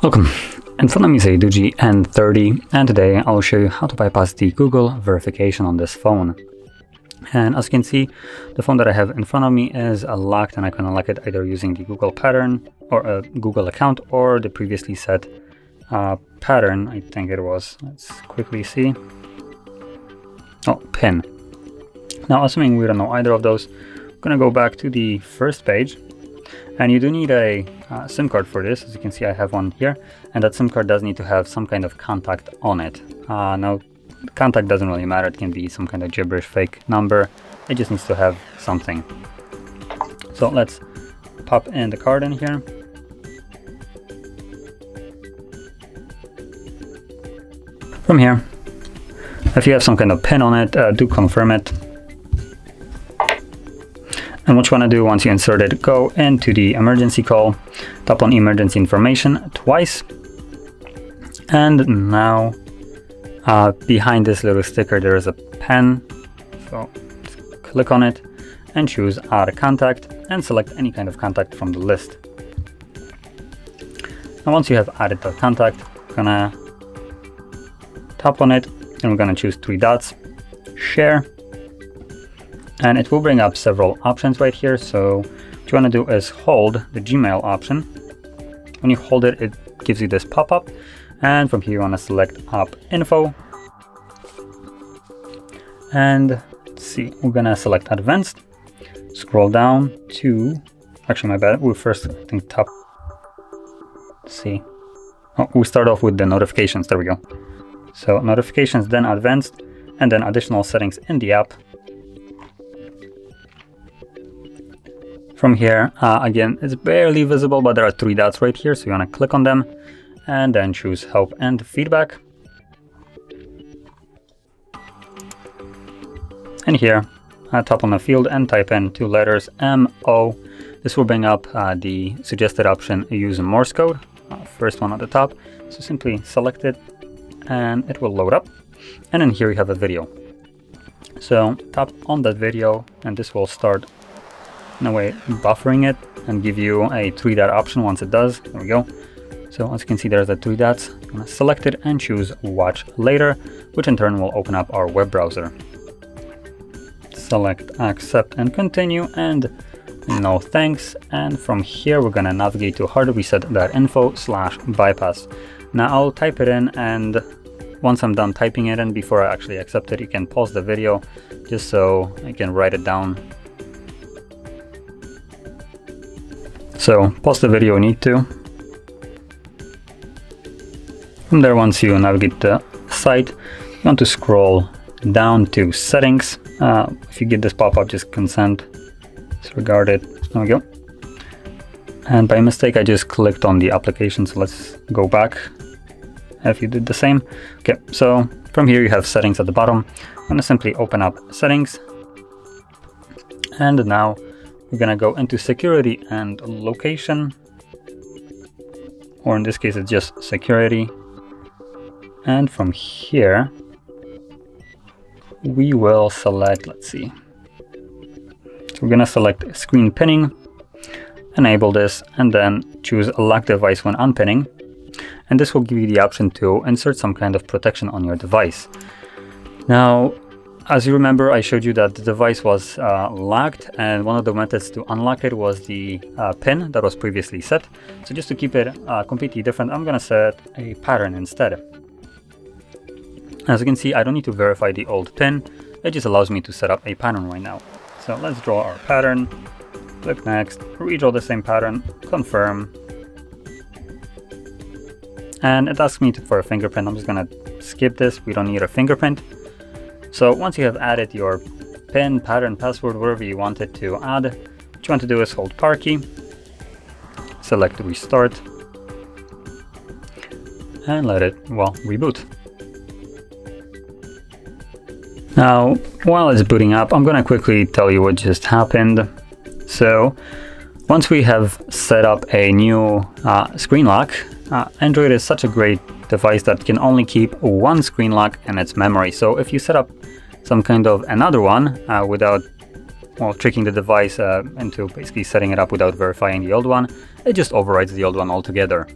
Welcome. In front of me is a DOOGEE N30, and today I'll show you how to bypass the Google verification on this phone. And as you can see, the phone that I have in front of me is locked, and I can unlock it either using the Google pattern or a Google account or the previously set pattern, I think it was. Let's quickly see. Oh, PIN. Now, assuming we don't know either of those, I'm gonna go back to the first page. And you do need a SIM card for this. As you can see, I have one here, and that SIM card does need to have some kind of contact on it. Now, contact doesn't really matter. It can be some kind of gibberish fake number. It just needs to have something. So let's pop in the card in here. From here, if you have some kind of PIN on it, do confirm it. And what you want to do once you insert it, go into the emergency call, tap on emergency information twice. And now behind this little sticker there is a pen. So click on it and choose add contact and select any kind of contact from the list. Now once you have added the contact, we're gonna tap on it and we're gonna choose three dots, share. And it will bring up several options right here. So what you want to do is hold the Gmail option. When you hold it, it gives you this pop-up. And from here, you want to select App Info. And let's see, we're going to select Advanced. Scroll down to, actually my bad, we first, I think, tap, let's see. Oh, we start off with the notifications, there we go. So notifications, then Advanced, and then additional settings in the app. From here, again, it's barely visible, but there are three dots right here, so you want to click on them and then choose Help and Feedback. And here, tap on the field and type in two letters MO. This will bring up the suggested option, use Morse code, first one at the top. So simply select it and it will load up. And then here you have a video. So tap on that video and this will start in a way buffering it and give you a three dot option once it does. There we go. So as you can see, there's the three dots. I'm gonna select it and choose watch later, which in turn will open up our web browser. Select accept and continue and no thanks. And from here, we're gonna navigate to HardReset.info /bypass. Now I'll type it in, and once I'm done typing it in, before I actually accept it, you can pause the video just so I can write it down. So pause the video, you need to. From there, once you navigate the site, you want to scroll down to settings. If you get this pop-up, just consent, disregard it. There we go. And by mistake, I just clicked on the application, so let's go back if you did the same. Okay, so from here you have settings at the bottom. I'm gonna simply open up settings. And now we're gonna go into security and location, or in this case, it's just security. And from here, we will select, let's see. So we're gonna select screen pinning, enable this, and then choose lock device when unpinning. And this will give you the option to insert some kind of protection on your device. Now, as you remember, I showed you that the device was locked, and one of the methods to unlock it was the PIN that was previously set. So just to keep it completely different, I'm gonna set a pattern instead. As you can see, I don't need to verify the old PIN. It just allows me to set up a pattern right now. So let's draw our pattern, click next, redraw the same pattern, confirm. And it asks me for a fingerprint. I'm just gonna skip this, we don't need a fingerprint. So once you have added your PIN, pattern, password, wherever you want it to add, what you want to do is hold power key, select restart, and let it, well, reboot. Now, while it's booting up, I'm gonna quickly tell you what just happened. So once we have set up a new screen lock, Android is such a great device that can only keep one screen lock in its memory. So if you set up some kind of another one without well, tricking the device into basically setting it up without verifying the old one, it just overrides the old one altogether.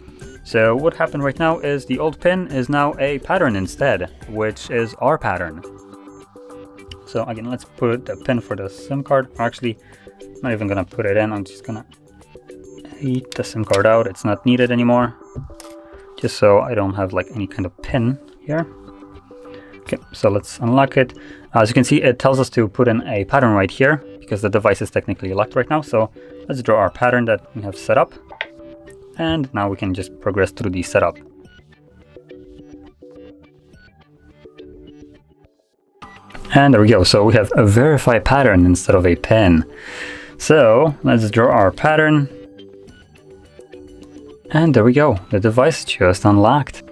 So what happened right now is the old pin is now a pattern instead, which is our pattern. So again, let's put the pin for the SIM card. Actually, I'm not even gonna put it in, I'm just gonna eat the SIM card out. It's not needed anymore, just so I don't have like any kind of pin here. Okay, so let's unlock it. As you can see, it tells us to put in a pattern right here because the device is technically locked right now. So let's draw our pattern that we have set up. And now we can just progress through the setup. And there we go. So we have a verify pattern instead of a pin. So let's draw our pattern. And there we go. The device just unlocked.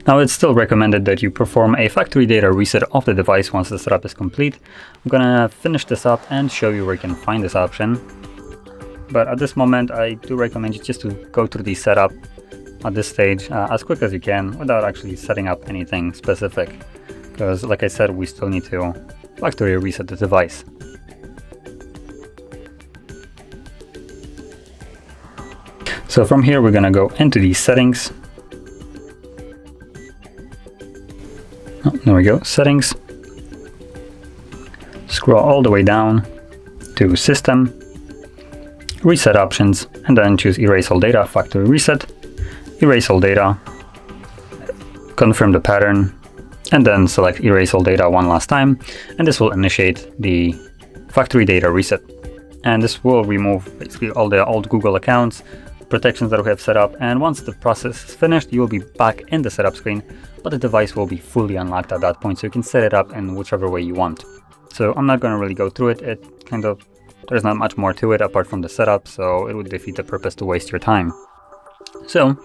Now it's still recommended that you perform a factory data reset of the device once the setup is complete. I'm gonna finish this up and show you where you can find this option. But at this moment, I do recommend you just to go through the setup at this stage as quick as you can without actually setting up anything specific. Because like I said, we still need to factory reset the device. So from here, we're gonna go into the settings. Oh, there we go, settings. Scroll all the way down to system, reset options, and then choose erase all data, factory reset, erase all data, confirm the pattern, and then select erase all data one last time, and this will initiate the factory data reset. And this will remove basically all the old Google accounts, protections that we have set up, and once the process is finished, you will be back in the setup screen, but the device will be fully unlocked at that point, so you can set it up in whichever way you want. So I'm not going to really go through it. There's not much more to it apart from the setup, so it would defeat the purpose to waste your time. So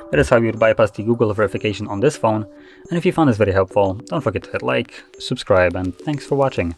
that is how you would bypass the Google verification on this phone, and if you found this very helpful, don't forget to hit like, subscribe, and thanks for watching.